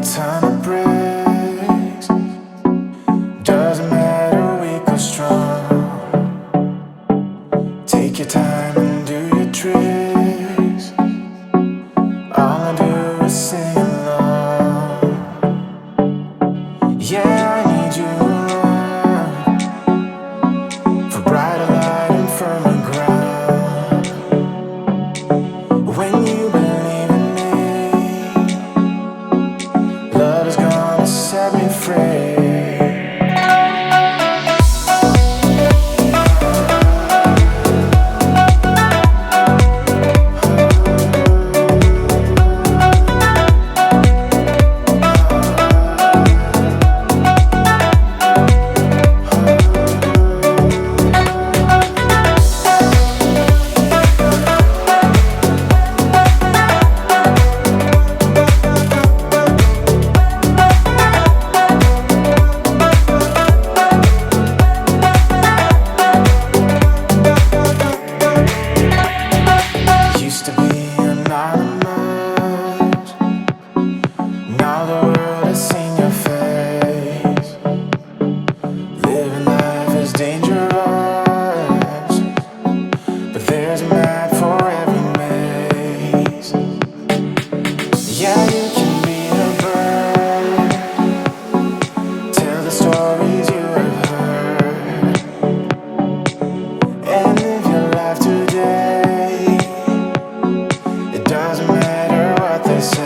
ton of bricks. Doesn't matter, weak or strong. Take your time and do your tricks. All I do is sing along. Yeah, I need you around for brighter light and firmer ground. When you believe in me, love is gonna set me free. Used to be anonymous. Now the world has seen your face. Living life is dangerous, but there's a map for every maze. Yeah, you can be a bird, tell the stories you have heard, and live your life today. It doesn't matter what they say.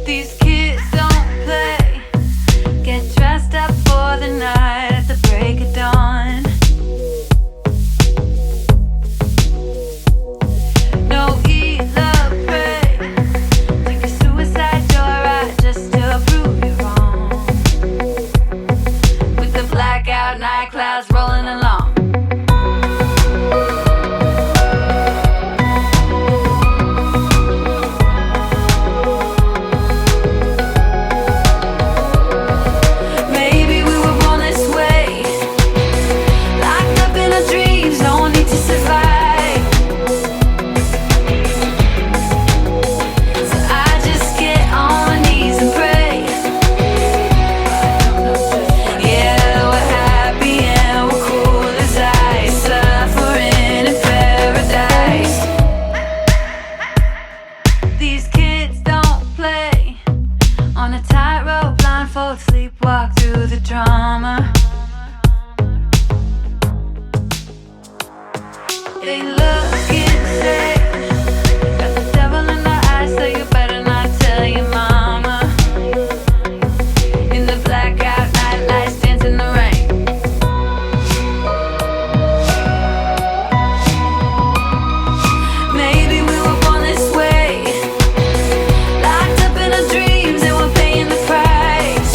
These kids don't play. Get dressed up for the night at the break of dawn. No eat, love, pray. Take a suicide joyride just to prove you're wrong. With the blackout night clouds rolling along. Maybe we were born this way, locked up in our dreams, no need to survive. So I just get on my knees and pray. Yeah, we're happy and we're cool as ice, suffering in paradise. These kids don't play on a tightrope, blindfold, sleepwalk through the drama. They look insane, got the devil in their eyes, so you better not tell your mama. In the blackout night lights, dance in the rain. Maybe we were born this way, locked up in our dreams and we're paying the price.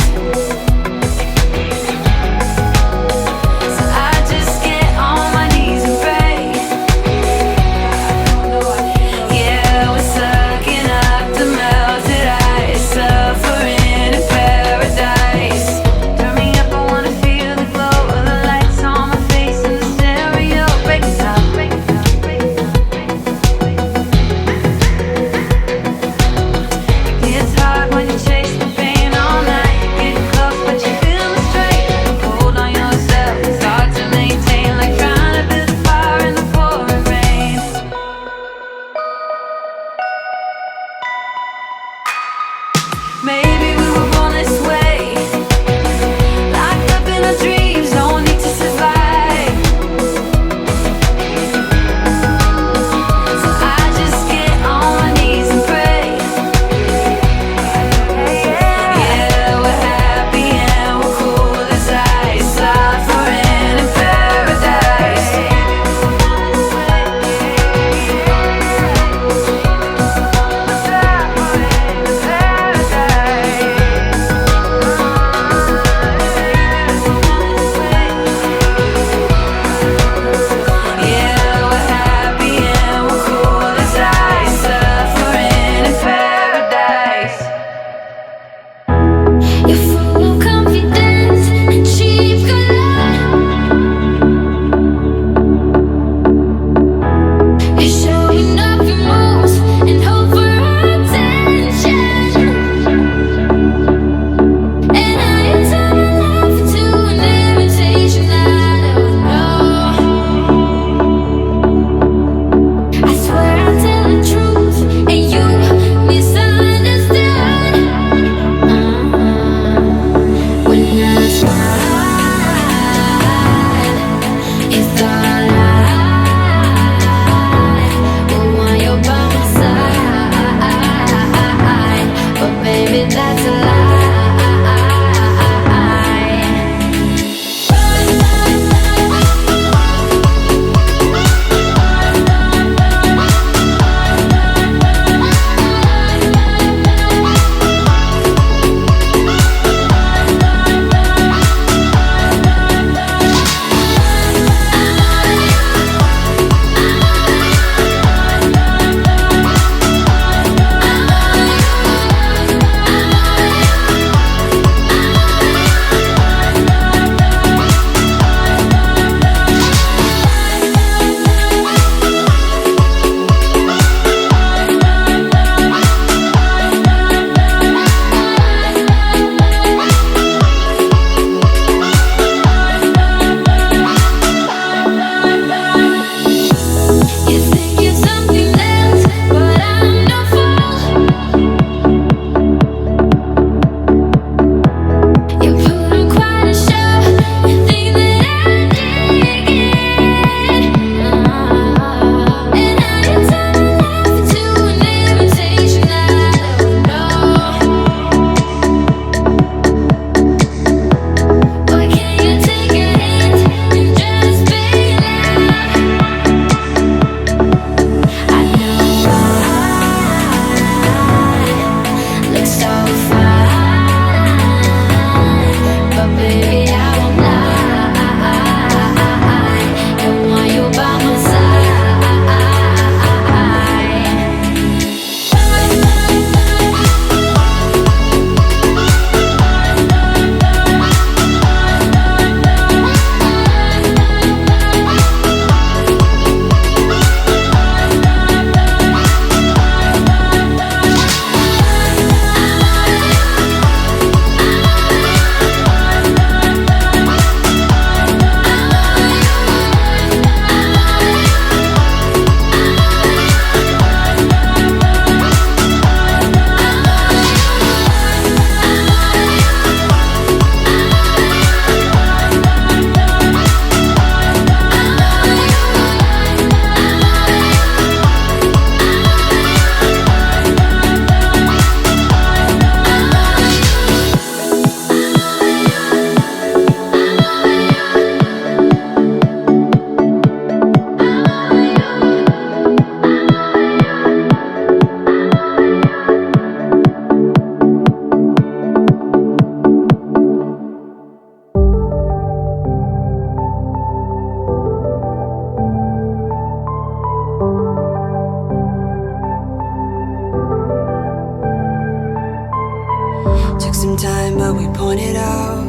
but we pointed out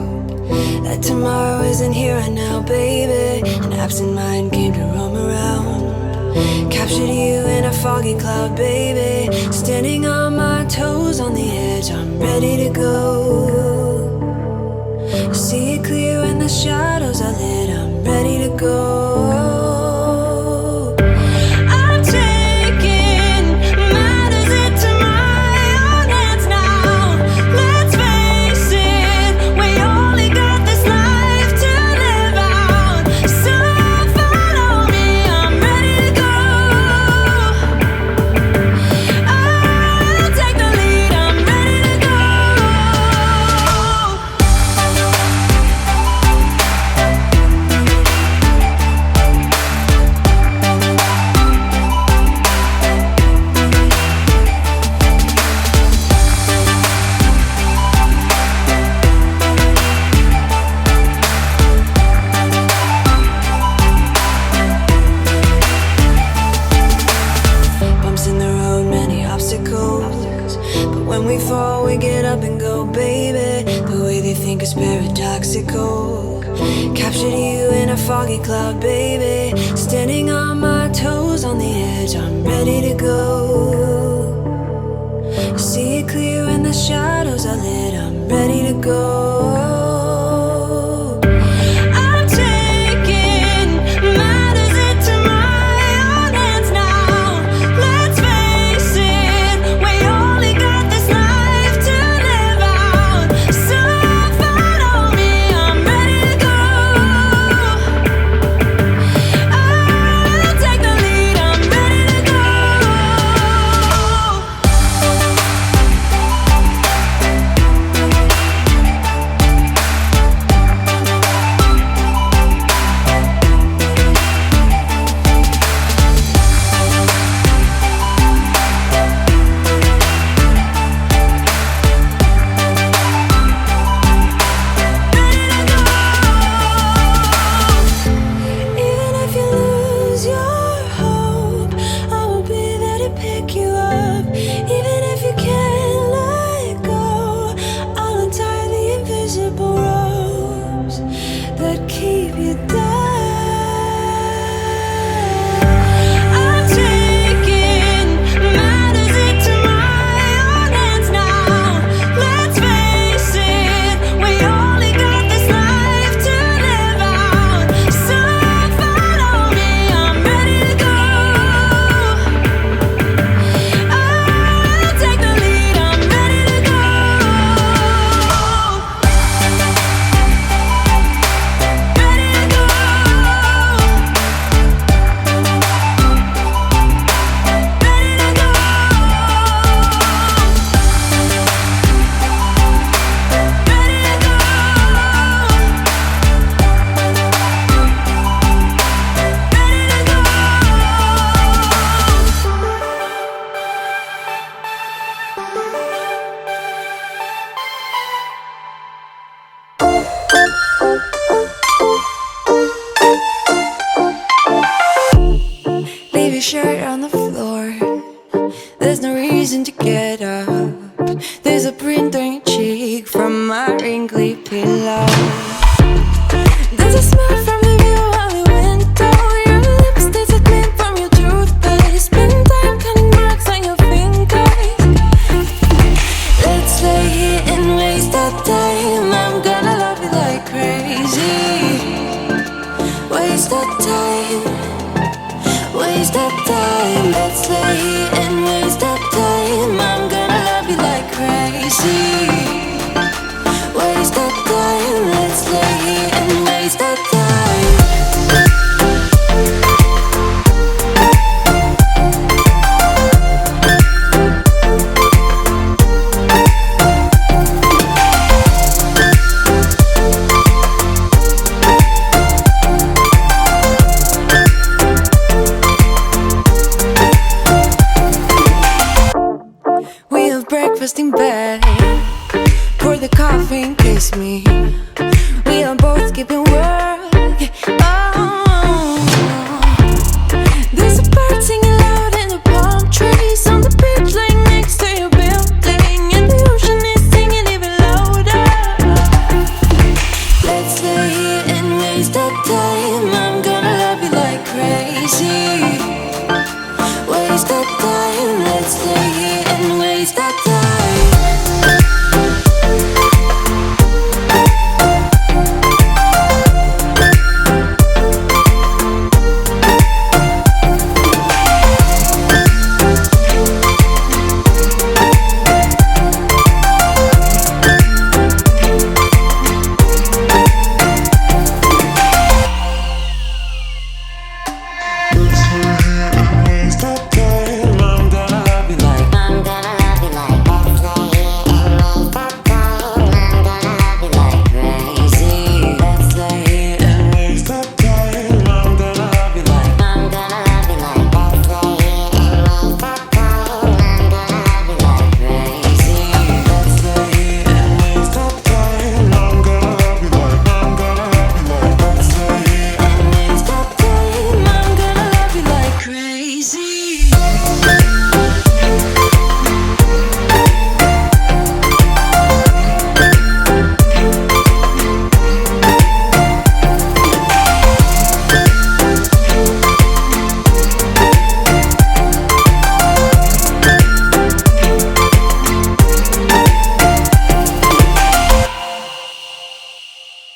that tomorrow isn't here right now, baby. An absent mind came to roam around, captured you in a foggy cloud, baby. Standing on my toes on the edge, I'm ready to go. See it clear when the shadows are lit, I'm ready to go. I'm taking matters into my own hands now. Let's face it, we only got this life to live out. So follow me, I'm ready to go. I'll take the lead, I'm ready to go. Bumps in the road, many obstacles, but when we fall, we get up and go, baby. The way they think is paradoxical. Captured you in a foggy cloud, baby. Standing on my toes on the edge, I'm ready to go. See it clear when the shadows are lit, I'm ready to go. I'm taking matters into my own hands now. Let's face it, we only got this life to live out. So follow me, I'm ready to go. I'll take the lead, I'm ready to go. Even if you lose your hope, I will be there to pick you up. Even if you can't let go, I'll untie the invisible ropes that keep you down. I'm taking matters into my own hands now. Let's face it, we only got this life to live out. So follow me, I'm ready to go. I'll take the lead, I'm ready to go. Ready to go. Leave your shirt on the floor. There's no reason to get up. There's a print on your cheek from my wrinkly pillow. There's a smell from the view of the window. Your lips taste like mint from your toothpaste. Spend time counting marks on your fingers. Let's lay here and waste our time. I'm gonna love you like crazy. Waste our time. Waste that time. Let's lay here and waste that time. I'm gonna love you like crazy. Waste that time. Let's lay here and waste that time. We have breakfast in bed. Pour the coffee and kiss me. We are both keeping work. Oh, there's a bird singing loud in the palm trees on the beach, laying next to your building, and the ocean is singing even louder.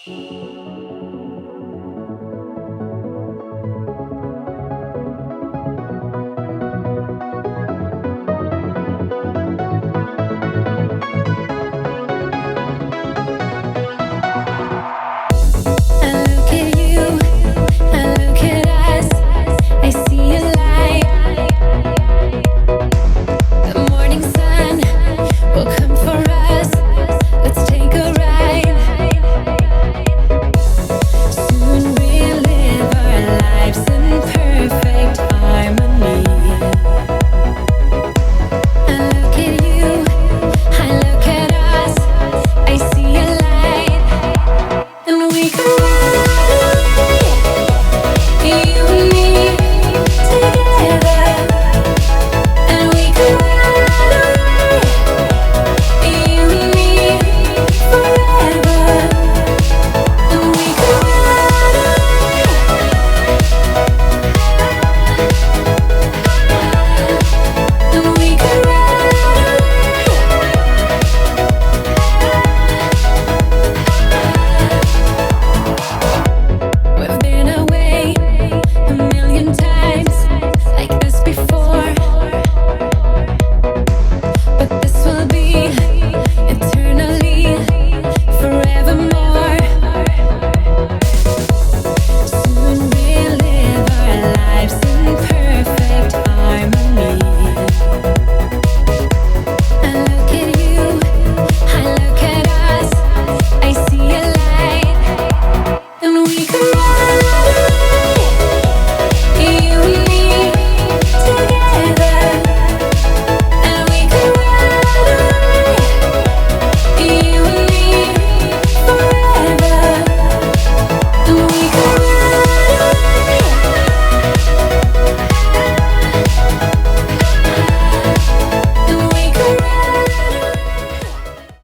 Thank